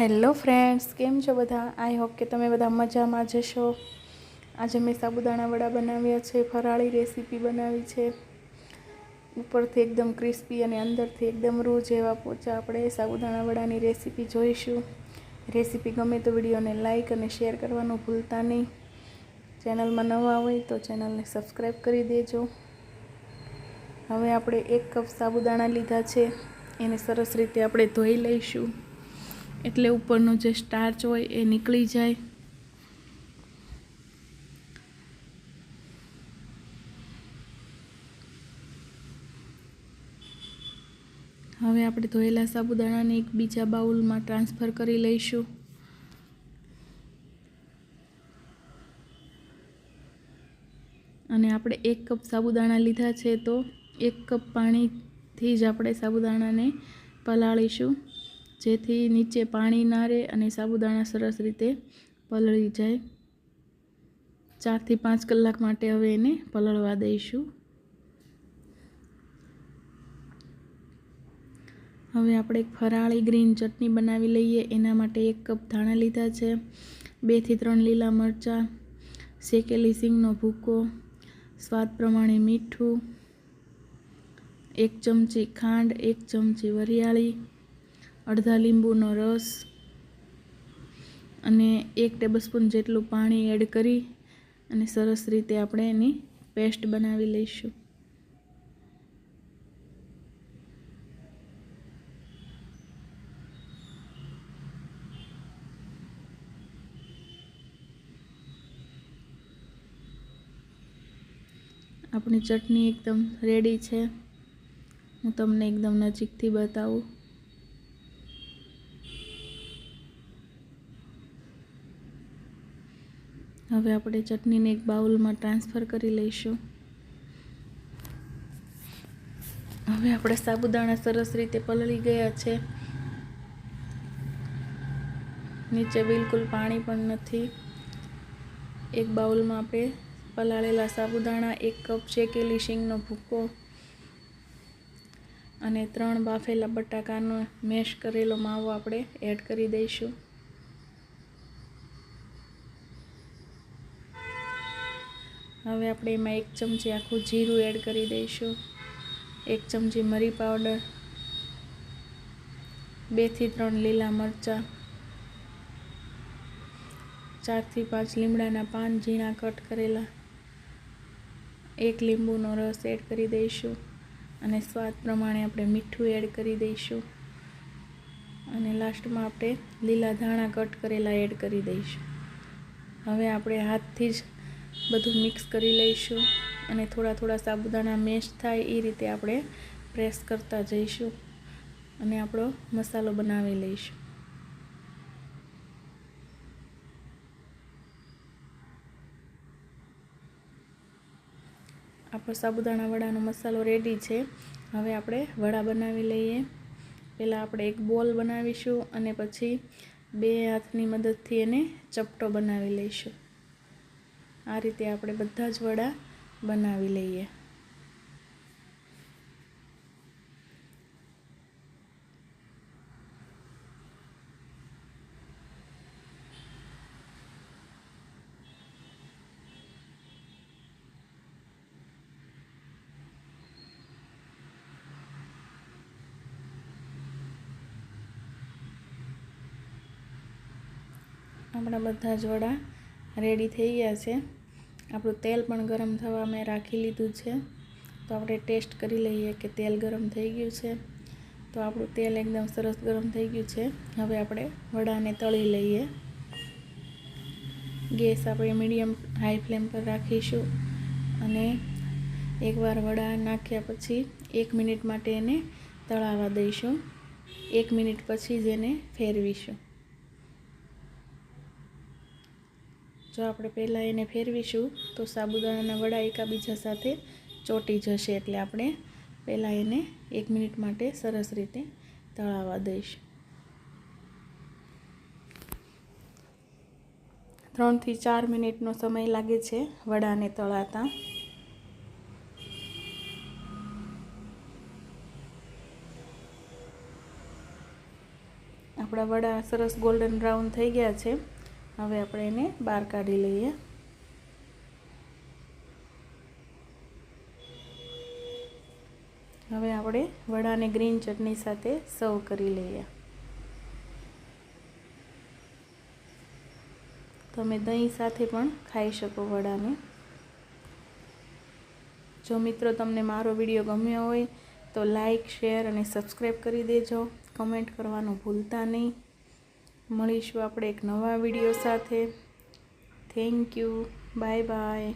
Hello friends, કેમ છો બધા? આઈ હોપ કે તમે બધા મજામાં જશો. આજે મેં સાબુદાણા વડા બનાવ્યા છે. ફરાળી રેસીપી બનાવી છે. ઉપરથી એકદમ ક્રિસ્પી અને અંદરથી એકદમ રૂ જેવા પોચા આપણે સાબુદાણા વડાની રેસીપી જોઈશું. રેસીપી ગમે તો વિડીયોને લાઇક અને શેર કરવાનું ભૂલતા નહીં. ચેનલમાં નવા હોય તો ચેનલને સબસ્ક્રાઈબ કરી દેજો. હવે આપણે 1 કપ સાબુદાણા લીધા છે. એને સરસ રીતે આપણે ધોઈ લઈશું, એટલે ઉપરનો જે સ્ટાર્ચ હોય એ નીકળી જાય. હવે આપણે ધોયેલા સાબુદાણાને એક બીજા બાઉલમાં ટ્રાન્સફર કરી લઈશું. અને આપણે 1 કપ સાબુદાણા લીધા છે, તો 1 કપ પાણીથી જ આપણે સાબુદાણાને પલાળીશું, જેથી નીચે પાણી ના રહે અને સાબુદાણા સરસ રીતે પલળી જાય. 4 થી 5 કલાક માટે હવે એને પલળવા દઈશું. હવે આપણે એક ફરાળી ગ્રીન ચટણી બનાવી લઈએ. એના માટે 1 કપ ધાણા લીધા છે, 2 થી 3 લીલા મરચાં, શેકેલી સિંગનો ભૂકો, સ્વાદ પ્રમાણે મીઠું, 1 ચમચી ખાંડ, 1 ચમચી વરિયાળી, અડધા લીંબુનો રસ અને 1 ટેબલસ્પૂન જેટલું પાણી એડ કરી અને સરસ રીતે આપણે એની પેસ્ટ બનાવી લઈશું. આપણી ચટણી એકદમ રેડી છે. હું તમને એકદમ નજીકથી બતાવું. હવે આપણે ચટણીને એક બાઉલમાં ટ્રાન્સફર કરી લઈશું. હવે આપણે સાબુદાણા સરસ રીતે પલળી ગયા છે. નીચે બિલકુલ પાણી પણ નથી. એક બાઉલમાં આપણે પલાળેલા સાબુદાણા, 1 કપ શેકેલી સિંગનો ભૂકો અને 3 બાફેલા બટાકાનો મેશ કરેલો માવો આપણે એડ કરી દઈશું. હવે આપણે એમાં 1 ચમચી આખું જીરું એડ કરી દઈશું, 1 ચમચી મરી પાવડર, 2 થી 3 લીલા મરચાં, 4 થી 5 લીમડાના પાન ઝીણા કટ કરેલા, 1 લીંબુનો રસ એડ કરી દઈશું અને સ્વાદ પ્રમાણે આપણે મીઠું એડ કરી દઈશું. અને લાસ્ટમાં આપણે લીલા ધાણા કટ કરેલા એડ કરી દઈશું. હવે આપણે હાથથી જ બધું મિક્સ કરી લઈશું અને થોડા થોડા સાબુદાણા મેશ થાય એ રીતે આપણે પ્રેસ કરતા જઈશું અને આપણો મસાલો બનાવી લઈશું. આપણો સાબુદાણા વડાનો મસાલો રેડી છે. હવે આપણે વડા બનાવી લઈએ. પહેલાં આપણે એક બોલ બનાવીશું અને પછી 2 હાથની મદદથી એને ચપટો બનાવી લઈશું. આ રીતે આપણે બધા જ વડા બનાવી લઈએ. આપણા બધા જ વડા રેડી થઈ ગયા છે. આપણું તેલ પણ ગરમ થવા મેં રાખી લીધું છે. તો આપણે ટેસ્ટ કરી લઈએ કે તેલ ગરમ થઈ ગયું છે. તો આપણું તેલ એકદમ સરસ ગરમ થઈ ગયું છે. હવે આપણે વડાને તળી લઈએ. ગેસ આપણે મીડિયમ હાઈ ફ્લેમ પર રાખીશું અને એકવાર વડા નાખ્યા પછી 1 મિનિટ માટે એને તળાવા દઈશું. 1 મિનિટ પછી જ એને ફેરવીશું. જો આપણે પહેલાં એને ફેરવીશું તો સાબુદાણાના વડા એકબીજા સાથે ચોંટી જશે, એટલે આપણે પહેલાં એને 1 મિનિટ માટે સરસ રીતે તળાવા દઈશું. 3 થી 4 મિનિટનો સમય લાગે છે વડાને તળાતા. આપણા વડા સરસ ગોલ્ડન બ્રાઉન થઈ ગયા છે. હવે આપણે એને બહાર કાઢી લઈએ. હવે આપણે વડાને ગ્રીન ચટણી સાથે સર્વ કરી લઈએ. તમે દહીં સાથે પણ ખાઈ શકો વડાને. જો મિત્રો તમને મારો વિડીયો ગમ્યો હોય તો લાઈક, શેર અને સબસ્ક્રાઈબ કરી દેજો. કમેન્ટ કરવાનું ભૂલતા નહીં. મળીશું આપણે એક નવા વિડીયો સાથે. Thank you. Bye bye.